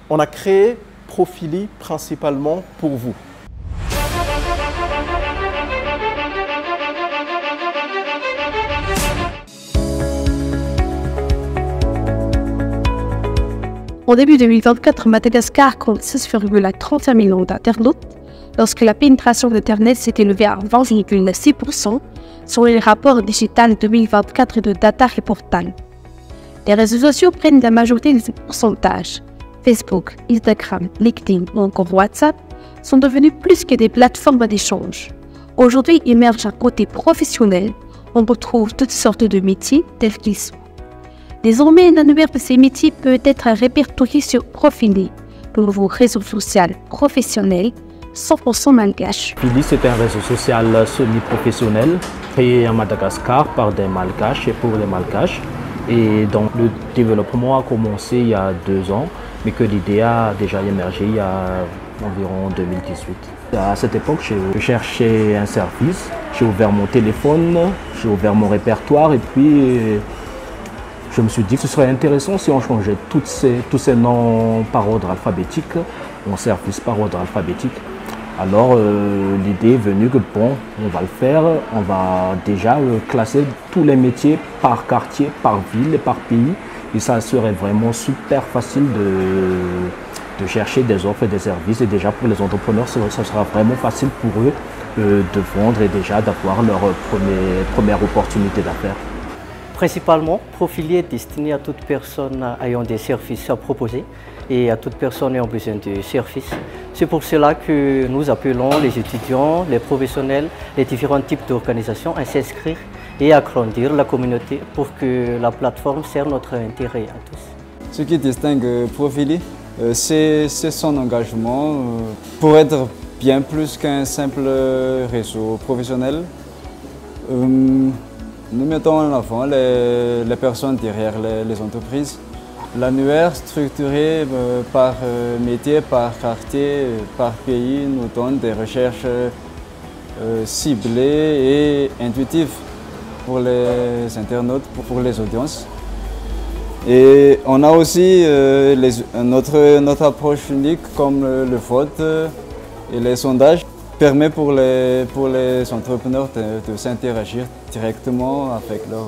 On a créé Profili principalement pour vous. En début 2024, Madagascar compte 6,35 millions d'internautes, lorsque la pénétration d'Internet s'est élevée à 20,6% sur les rapports digital 2024 de Data Reportal. Les réseaux sociaux prennent la majorité des pourcentages. Facebook, Instagram, LinkedIn ou encore WhatsApp sont devenus plus que des plateformes d'échange. Aujourd'hui émerge un côté professionnel, on retrouve toutes sortes de métiers tels qu'ils sont. Désormais, l'annuaire de ces métiers peut être répertorié sur Profili, le nouveau réseau social professionnel 100% malgache. Profili, c'est un réseau social semi-professionnel créé à Madagascar par des malgaches et pour les malgaches. Et donc le développement a commencé il y a 2 ans, mais que l'idée a déjà émergé il y a environ 2018. À cette époque, je cherchais un service, j'ai ouvert mon téléphone, j'ai ouvert mon répertoire et puis je me suis dit que ce serait intéressant si on changeait tous ces noms par ordre alphabétique en service par ordre alphabétique. Alors l'idée est venue que bon, on va le faire, on va déjà classer tous les métiers par quartier, par ville et par pays. Et ça serait vraiment super facile de chercher des offres et des services. Et déjà pour les entrepreneurs, ça sera vraiment facile pour eux de vendre et déjà d'avoir leur première opportunité d'affaires. Principalement, Profili est destiné à toute personne ayant des services à proposer et à toute personne ayant besoin de services. C'est pour cela que nous appelons les étudiants, les professionnels, les différents types d'organisations à s'inscrire et à grandir la communauté pour que la plateforme serve notre intérêt à tous. Ce qui distingue Profili, c'est son engagement pour être bien plus qu'un simple réseau professionnel. Nous mettons en avant les personnes derrière les entreprises. L'annuaire structuré par métier, par quartier, par pays nous donne des recherches ciblées et intuitives pour les internautes, pour les audiences. Et on a aussi notre approche unique comme le vote et les sondages permet pour les entrepreneurs de s'interagir directement avec leur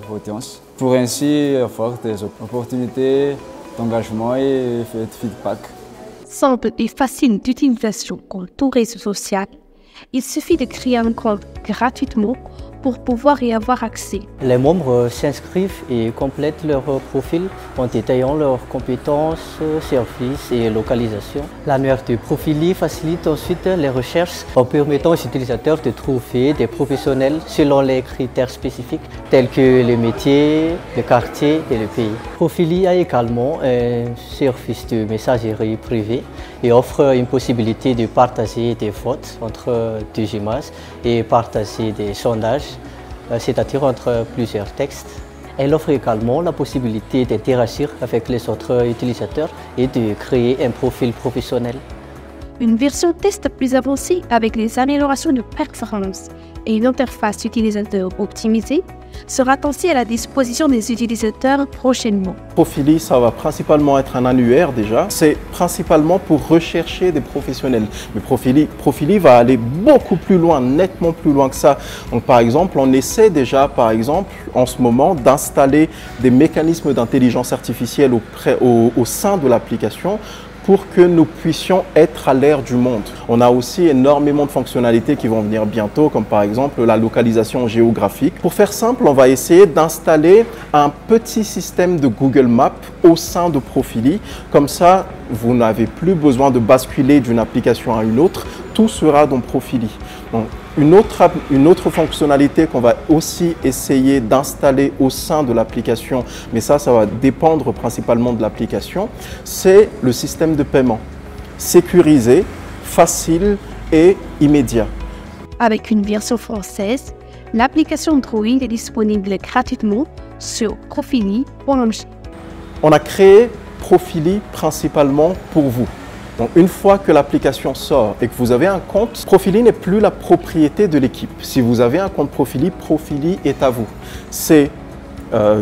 audience pour ainsi avoir des opportunités d'engagement et de feedback. Simple et facile d'utilisation comme tout réseau social, il suffit de créer un compte gratuitement pour pouvoir y avoir accès. Les membres s'inscrivent et complètent leur profil en détaillant leurs compétences, services et localisation. L'annuaire de Profili facilite ensuite les recherches en permettant aux utilisateurs de trouver des professionnels selon les critères spécifiques tels que les métiers, le quartier et le pays. Profili a également un service de messagerie privée et offre une possibilité de partager des votes entre 2 images et partager des sondages, c'est-à-dire entre plusieurs textes. Elle offre également la possibilité d'interagir avec les autres utilisateurs et de créer un profil professionnel. Une version test plus avancée avec des améliorations de performance et une interface utilisateur optimisée sera ainsi à la disposition des utilisateurs prochainement. Profili, ça va principalement être un annuaire déjà. C'est principalement pour rechercher des professionnels. Mais Profili va aller beaucoup plus loin, nettement plus loin que ça. Donc par exemple, on essaie déjà, en ce moment, d'installer des mécanismes d'intelligence artificielle au sein de l'application pour que nous puissions être à l'ère du monde. On a aussi énormément de fonctionnalités qui vont venir bientôt, comme par exemple la localisation géographique. Pour faire simple, on va essayer d'installer un petit système de Google Maps au sein de Profili. Comme ça, vous n'avez plus besoin de basculer d'une application à une autre. Tout sera dans Profili. Donc, une autre fonctionnalité qu'on va aussi essayer d'installer au sein de l'application, mais ça va dépendre principalement de l'application, c'est le système de paiement. Sécurisé, facile et immédiat. Avec une version française, l'application Android est disponible gratuitement sur profili.ng. On a créé Profili principalement pour vous. Donc, une fois que l'application sort et que vous avez un compte, Profili n'est plus la propriété de l'équipe. Si vous avez un compte Profili, Profili est à vous. C'est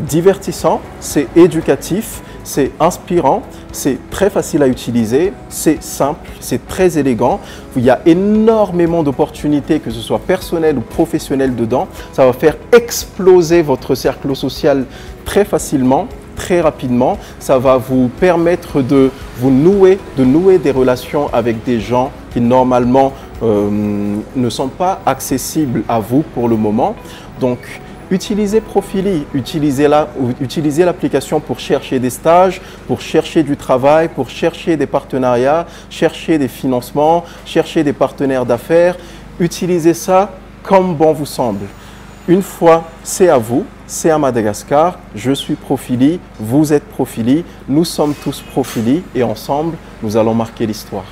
divertissant, c'est éducatif c'est inspirant, c'est très facile à utiliser, c'est simple, c'est très élégant. Il y a énormément d'opportunités, que ce soit personnelles ou professionnelles dedans. Ça va faire exploser votre cercle social très facilement, très rapidement. Ça va vous permettre de nouer des relations avec des gens qui normalement ne sont pas accessibles à vous pour le moment. Donc, utilisez Profili, utilisez l'application pour chercher des stages, pour chercher du travail, pour chercher des partenariats, chercher des financements, chercher des partenaires d'affaires. Utilisez ça comme bon vous semble. Une fois, c'est à vous, c'est à Madagascar, je suis Profili, vous êtes Profili, nous sommes tous Profili et ensemble, nous allons marquer l'histoire.